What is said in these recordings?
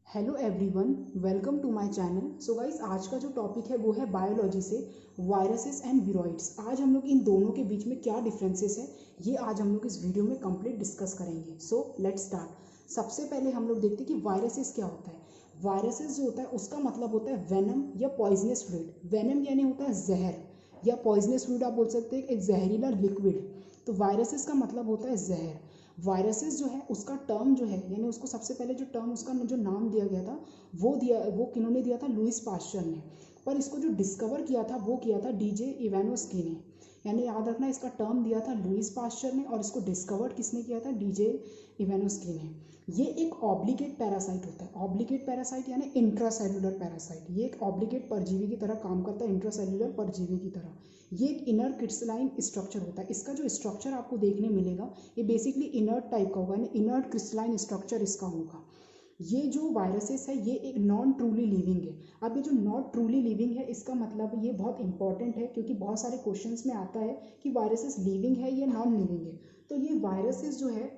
Hello everyone, welcome to my channel. So guys, आज का जो टॉपिक है वो है बायोलॉजी से वायरसेस एंड विरोइड्स। आज हम लोग इन दोनों के बीच में क्या डिफरेंसेस है ये आज हम लोग इस वीडियो में कंप्लीट डिस्कस करेंगे। So let's start. सबसे पहले हम लोग देखते हैं कि वायरसेस क्या होता है। वायरसेस जो होता है उसका मतलब होता है वेनम या पॉइजनस फ्लूइड। वेनम यानी होता है जहर, या पॉइजनस फ्लूइड आप बोल सकते हैं, एक जहरीला लिक्विड। तो वायरसेस का मतलब होता है जहर। वायरसेस जो है उसका टर्म जो है, यानी उसको सबसे पहले जो टर्म, उसका जो नाम दिया गया था वो किन्होंने दिया था, लुइस पास्चर ने। पर इसको जो डिस्कवर किया था वो किया था डीजे इवानोस्की ने। यानी याद रखना, इसका टर्म दिया था लुइस पास्चर ने और इसको डिस्कवर किसने किया था, डीजे इवानोस्की ने। ये एक ऑब्लिगेट पैरासाइट होता है। ऑब्लिगेट पैरासाइट यानी इंट्रासेलुलर पैरासाइट। ये एक ऑब्लिगेट परजीवी की तरह काम करता है, इंट्रासेलुलर परजीवी की तरह। ये एक इनर क्रिस्टलाइन स्ट्रक्चर होता है। इसका जो स्ट्रक्चर आपको देखने मिलेगा ये बेसिकली इनर्ट टाइप का होगा, यानी इनर्ट क्रिस्टलाइन स्ट्रक्चर इसका होगा। ये जो वायरसेस है ये एक नॉन ट्रूली लिविंग है। अब ये जो नॉट ट्रूली लिविंग है इसका मतलब ये बहुत इंपॉर्टेंट है, क्योंकि बहुत सारे क्वेश्चंस में आता है कि वायरसेस लिविंग है या नॉन लिविंग है। तो ये वायरसेस जो है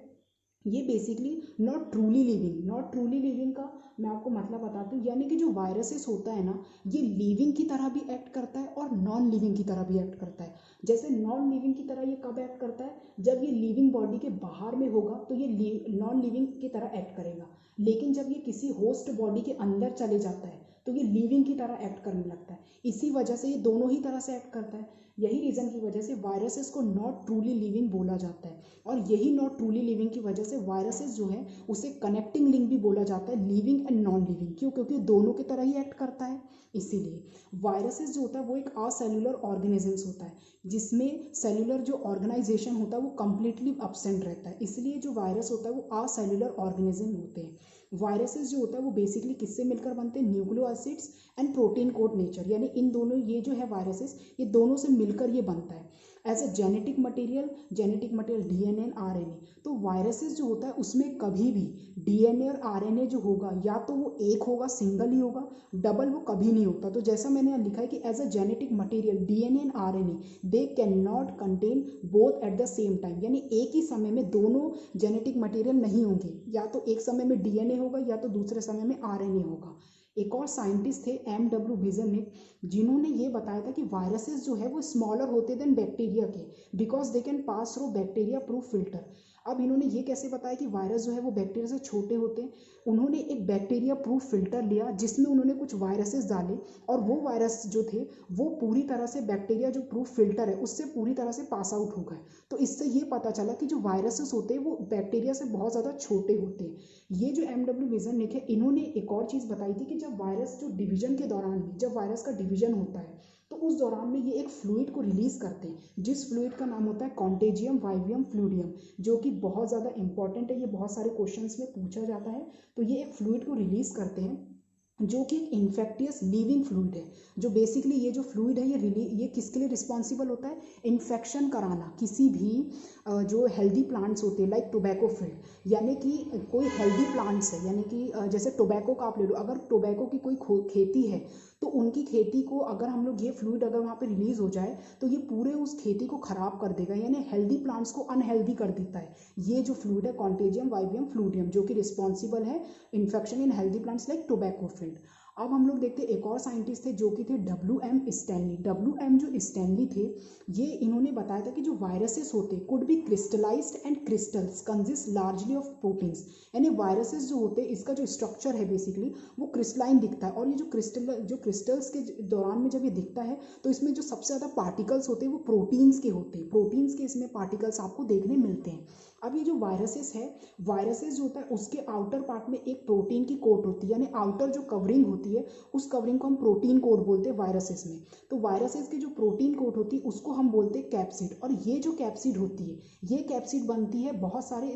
ये basically not truly living. Not truly living का मैं आपको मतलब बताती हूँ, यानी कि जो वायरसेस होता है ना, ये लिविंग की तरह भी एक्ट करता है और नॉन लिविंग की तरह भी एक्ट करता है। जैसे नॉन लिविंग की तरह ये कब एक्ट करता है, जब ये लिविंग बॉडी के बाहर में होगा तो ये नॉन लिविंग की तरह एक्ट करेगा। लेकिन जब ये किसी होस्ट बॉडी के अंदर चले जाता है तो ये लिविंग की तरह एक्ट करने लगता है। इसी वजह से ये दोनों ही तरह से एक्ट करता है। यही रीज़न की वजह से वायरसेस को नॉट ट्रूली लिविंग बोला जाता है। और यही नॉट ट्रूली लिविंग की वजह से वायरसेस जो है उसे कनेक्टिंग लिंक भी बोला जाता है, लिविंग एंड नॉन लिविंग। क्यों? क्योंकि दोनों की तरह ही एक्ट करता है। इसीलिए वायरसेस जो होता है वो एक असेल्युलर ऑर्गेनिजम्स होता है, जिसमें सेल्युलर जो ऑर्गेनाइजेशन होता है वो कंप्लीटली अब्सेंट रहता है। इसलिए जो वायरस होता है वो असेल्युलर ऑर्गेनिज्म होते हैं। वायरसेस जो होता है वो बेसिकली किससे मिलकर बनते हैं, nucleo acids and protein code nature, यानी इन दोनों, ये जो है वायरसेस, ये दोनों से मिलकर ये बनता है। As a genetic material DNA and RNA. तो वायरसेस जो होता है उसमें कभी भी डीएनए और आरएनए जो होगा या तो वो एक होगा, सिंगल ही होगा, डबल वो कभी नहीं होता। तो जैसा मैंने यहाँ लिखा है कि as a genetic material DNA and RNA they can not contain both at the same time, यानी एक ही समय में दोनों जेनेटिक मटेरियल नहीं होंगे। या तो एक समय में डीएनए होगा या तो दूसरे समय में आरएनए होगा। एक और साइंटिस्ट थे एम.डब्ल्यू. विजनिक, जिन्होंने ये बताया था कि वायरसेस जो है वो स्मॉलर होते देन बैक्टीरिया के, because they can pass through bacteria proof filter. अब इन्होंने ये कैसे बताया कि वायरस जो है वो बैक्टीरिया से छोटे होते हैं। उन्होंने एक बैक्टीरिया प्रूफ फिल्टर लिया जिसमें उन्होंने कुछ वायरसेस डाले, और वो वायरस जो थे वो पूरी तरह से बैक्टीरिया जो प्रूफ फिल्टर है उससे पूरी तरह से पास आउट हो गए। तो इससे ये पता चला कि जो वायरसेस होते हैं वो बैक्टीरिया से बहुत ज़्यादा छोटे होते हैं। ये जो एम.डब्ल्यू. विजनिक है, इन्होंने एक और चीज़ बताई थी कि जब वायरस जो डिवीजन के दौरान में, जब वायरस का डिवीजन होता है तो उस दौरान में ये एक फ्लूइड को रिलीज करते हैं, जिस फ्लूइड का नाम होता है कॉन्टेजियम वाइवियम फ्लूइडियम, जो कि बहुत ज़्यादा इंपॉर्टेंट है। ये बहुत सारे क्वेश्चंस में पूछा जाता है। तो ये एक फ्लूइड को रिलीज करते हैं जो कि एक इन्फेक्टियस लिविंग फ्लूइड है। जो बेसिकली ये जो फ्लूइड है ये किसके लिए रिस्पॉन्सिबल होता है, इन्फेक्शन कराना किसी भी जो हेल्दी प्लांट्स होते हैं, लाइक टोबैको फील्ड, यानी कि कोई हेल्दी प्लांट्स है, यानी कि जैसे टोबैको का आप ले लो, अगर टोबैको की कोई खेती है तो उनकी खेती को अगर हम लोग ये फ्लूइड अगर वहाँ पे रिलीज हो जाए तो ये पूरे उस खेती को खराब कर देगा, यानी हेल्दी प्लांट्स को अनहेल्दी कर देता है। ये जो फ्लूइड है कॉन्टेजियम वाइवियम फ्लूइडियम, जो कि रिस्पॉन्सिबल है infection in healthy plants like tobacco field. अब हम लोग देखते हैं एक और साइंटिस्ट थे जो कि थे डब्ल्यू.एम. स्टैनली। डब्ल्यू.एम. जो स्टैनली थे, ये इन्होंने बताया था कि जो वायरसेस होते could be crystallised and crystals consist largely of proteins, यानी वायरसेस जो होते हैं इसका जो स्ट्रक्चर है बेसिकली वो क्रिस्टलाइन दिखता है। और ये जो क्रिस्टल्स के दौरान में जब ये दिखता है तो इसमें जो सबसे ज़्यादा पार्टिकल्स होते हैं वो प्रोटीन्स के होते हैं। प्रोटीन्स के इसमें पार्टिकल्स आपको देखने मिलते हैं। अब ये जो वायरसेस है, वायरसेस जो होता है उसके आउटर पार्ट में एक प्रोटीन की कोट होती है, यानी आउटर जो कवरिंग होती है उस कवरिंग को हम प्रोटीन कोट बोलते हैं वायरसेस में। तो वायरसेस की जो प्रोटीन कोट होती है उसको हम बोलते हैं कैप्सिड। और ये जो कैप्सिड होती है, ये कैप्सिड बनती है बहुत सारे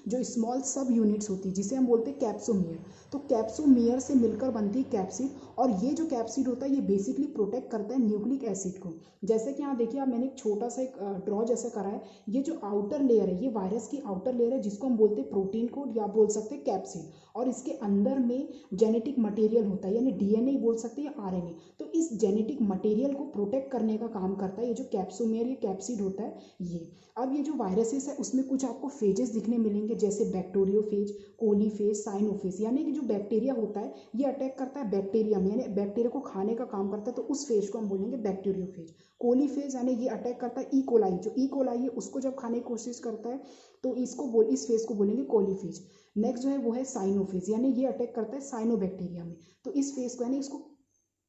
जो स्मॉल सब यूनिट्स होती है जिसे हम बोलते हैं कैप्सोमियर। तो कैप्सोमियर से मिलकर बनती है कैप्सिड। और ये जो कैप्सिड होता है ये बेसिकली प्रोटेक्ट करता है न्यूक्लिक एसिड को। जैसे कि यहाँ देखिए, आप मैंने एक छोटा सा एक ड्रॉ जैसे करा है। ये जो आउटर लेयर है, ये वायरस की आउटर लेयर है जिसको हम बोलते हैं प्रोटीन कोड या बोल सकते हैं कैप्सिड। और इसके अंदर में जेनेटिक मटेरियल होता होता है, यानी डीएनए बोल सकते हैं या आरएनए, तो इस जेनेटिक मटेरियल को प्रोटेक्ट करने का काम करता है ये जो कैप्सोमेयर या कैप्सिड होता है ये। अब ये जो वायरसेस है उसमें कुछ आपको फेजेस दिखने मिलेंगे, जैसे बैक्टीरियोफेज, कोलीफेज, साइनोफेज, यानी कि जो बैक्टीरिया होता है ये अटैक करता है बैक्टीरिया में, यानी बैक्टीरिया को खाने का काम करता है, तो उस फेज को हम बोलेंगे बैक्टीरियोफेज। कोलीफेज यानी ये अटैक करता है ई कोलाई, जो ई कोलाई है उसको जब खाने की कोशिश करता है तो इस फेज को बोलेंगे कोलीफेज। नेक्स्ट जो है वो है साइनोफेज, यानी ये अटैक करता है साइनोबैक्टीरिया में, तो इस फेज को यानी इसको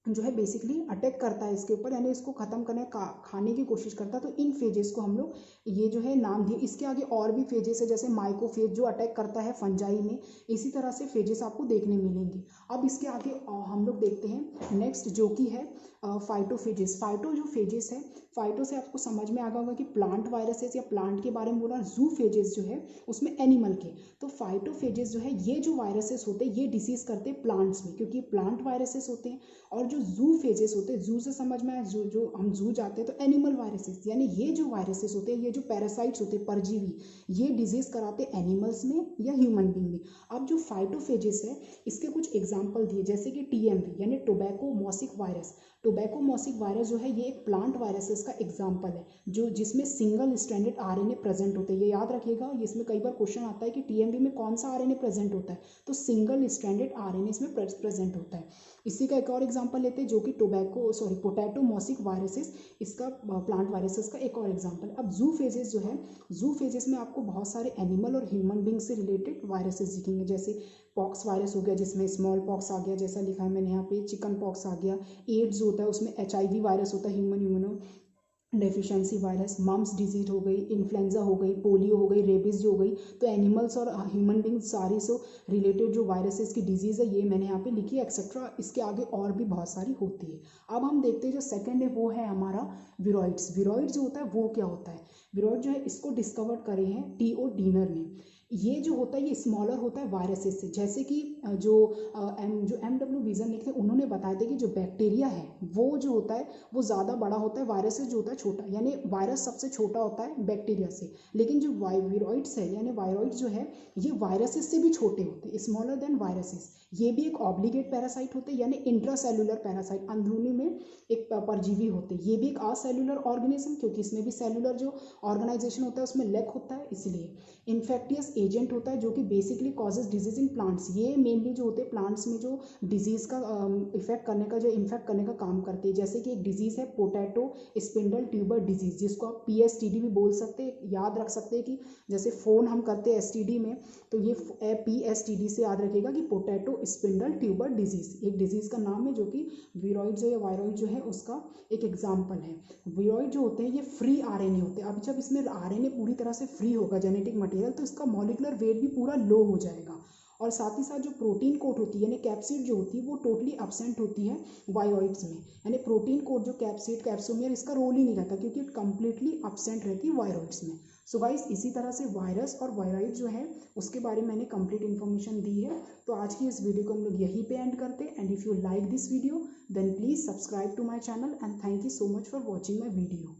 जो है बेसिकली अटैक करता है इसके ऊपर, यानी इसको खत्म करने का खाने की कोशिश करता है, तो इन फेजेस को हम लोग ये जो है नाम दिए। इसके आगे और भी फेजेस है, जैसे माइकोफेज जो अटैक करता है फंजाई में, इसी तरह से फेजेस आपको देखने मिलेंगे। अब इसके आगे हम लोग देखते हैं नेक्स्ट जो कि है फाइटोफेजेस। फाइटो जो फेजेस है, फाइटो से आपको समझ में आ गया होगा कि प्लांट वायरसेस या प्लांट के बारे में बोला, जू फेजेस जो है उसमें एनिमल के, तो फाइटोफेजेस जो है ये जो वायरसेस होते हैं ये डिसीज करते हैं प्लांट्स में, क्योंकि प्लांट वायरसेस होते हैं। और जो जू फेजेस होते हैं, जू से समझ में आया, जो हम जू जाते हैं तो एनिमल वायरसेस, यानी ये जो वायरसेस होते हैं, ये जो पैरासाइट्स होते हैं परजीवी, ये डिजीज कराते हैं एनिमल्स में या ह्यूमन बींग में। अब जो फाइटोफेजेस है इसके कुछ एग्जाम्पल दिए, जैसे कि टीएमवी यानी tobacco mosaic virus. Tobacco mosaic virus जो है ये एक प्लांट वायरसेस का एग्जाम्पल है, जो जिसमें सिंगल स्ट्रैंडेड आरएनए प्रेजेंट होते हैं। ये याद रखिएगा, इसमें कई बार क्वेश्चन आता है कि टीएमवी में कौन सा आरएनए प्रेजेंट होता है, तो सिंगल स्ट्रैंडेड आरएनए इसमें प्रेजेंट होता है। इसी का एक और एग्जांपल लेते हैं जो कि पोटैटो मोसिक वायरसेस, इसका प्लांट वायरसेस का एक और एग्जांपल है। अब जू फेजेस जो है, जू फेजेस में आपको बहुत सारे एनिमल और ह्यूमन बींग से रिलेटेड वायरसेस दिखेंगे, जैसे पॉक्स वायरस हो गया जिसमें स्मॉल पॉक्स आ गया, जैसा लिखा है मैंने यहाँ पे, चिकन पॉक्स आ गया, एड्स होता है उसमें एचआईवी वायरस होता है, human immunodeficiency virus, mumps disease हो गई, इन्फ्लुएंजा हो गई, पोलियो हो गई, रेबीज जो हो गई, तो एनिमल्स और ह्यूमन बींग सारी से रिलेटेड जो वायरसेस की डिजीज है ये मैंने यहाँ पे लिखी है एक्सेट्रा। इसके आगे और भी बहुत सारी होती है। अब हम देखते हैं जो सेकंड है वो है हमारा विरॉइड्स। विरॉइड जो होता है वो क्या होता है, विरॉइड जो है इसको डिस्कवर करे हैं टी.ओ. डीनर ने। ये जो होता है ये स्मॉलर होता है वायरसेस से, जैसे कि जो एम.डब्ल्यू. विजन लिखते हैं उन्होंने बताया था कि जो बैक्टीरिया है वो जो होता है वो ज़्यादा बड़ा होता है, वायरसेस जो होता है छोटा, यानी वायरस सबसे छोटा होता है बैक्टीरिया से। लेकिन जो विरॉइड्स है यानी वायरॉइड जो है ये वायरसेस से भी छोटे होते हैं, स्मॉलर देन वायरसेस। ये भी एक ऑब्लिगेट पैरासाइट होते हैं, यानी इंट्रासेल्युलर पैरासाइट, अंदरूनी में एक परजीवी होते हैं। ये भी एक असेल्युलर ऑर्गेनिज्म, क्योंकि इसमें भी सेल्युलर जो ऑर्गेनाइजेशन होता है उसमें लैक होता है, इसलिए इन्फेक्टियस एजेंट होता है जो कि basically causes disease in plants. ये मेनली जो होते हैं प्लांट्स में जो डिजीज का इफेक्ट करने का, जो इन्फेक्ट करने का काम करते हैं। जैसे कि एक डिजीज है पोटैटो स्पिंडल ट्यूबर डिजीज, जिसको आप पीएसटीडी भी बोल सकते हैं, याद रख सकते हैं कि जैसे फोन हम करते हैं एसटीडी में, तो ये पीएसटीडी से याद रखिएगा कि पोटैटो स्पिंडल ट्यूबर डिजीज एक डिजीज का नाम है, जो कि विरॉइड जो या वायरॉइड जो है उसका एक एग्जाम्पल है। विरॉइड जो होते हैं ये फ्री आरएनए होते हैं। अब जब इसमें आरएनए पूरी तरह से फ्री होगा जेनेटिक मटेरियल, तो इसका मॉलिक्यूलर वेट भी पूरा लो हो जाएगा, और साथ ही साथ जो प्रोटीन कोट होती है यानी कैप्सिड जो होती है वो टोटली एब्सेंट होती है वायरॉइड्स में, यानी प्रोटीन कोट जो कैप्सिड कैप्सोमियर इसका रोल ही नहीं रहता, क्योंकि कंप्लीटली एब्सेंट रहती है वायरॉइड्स में। सो गाइस इसी तरह से वायरस और वायरॉइड जो है उसके बारे में मैंने कंप्लीट इन्फॉर्मेशन दी है। तो आज की इस वीडियो को हम लोग यहीं पे एंड करते हैं, and if you like this video then please subscribe to my channel, and thank you so much for watching my video.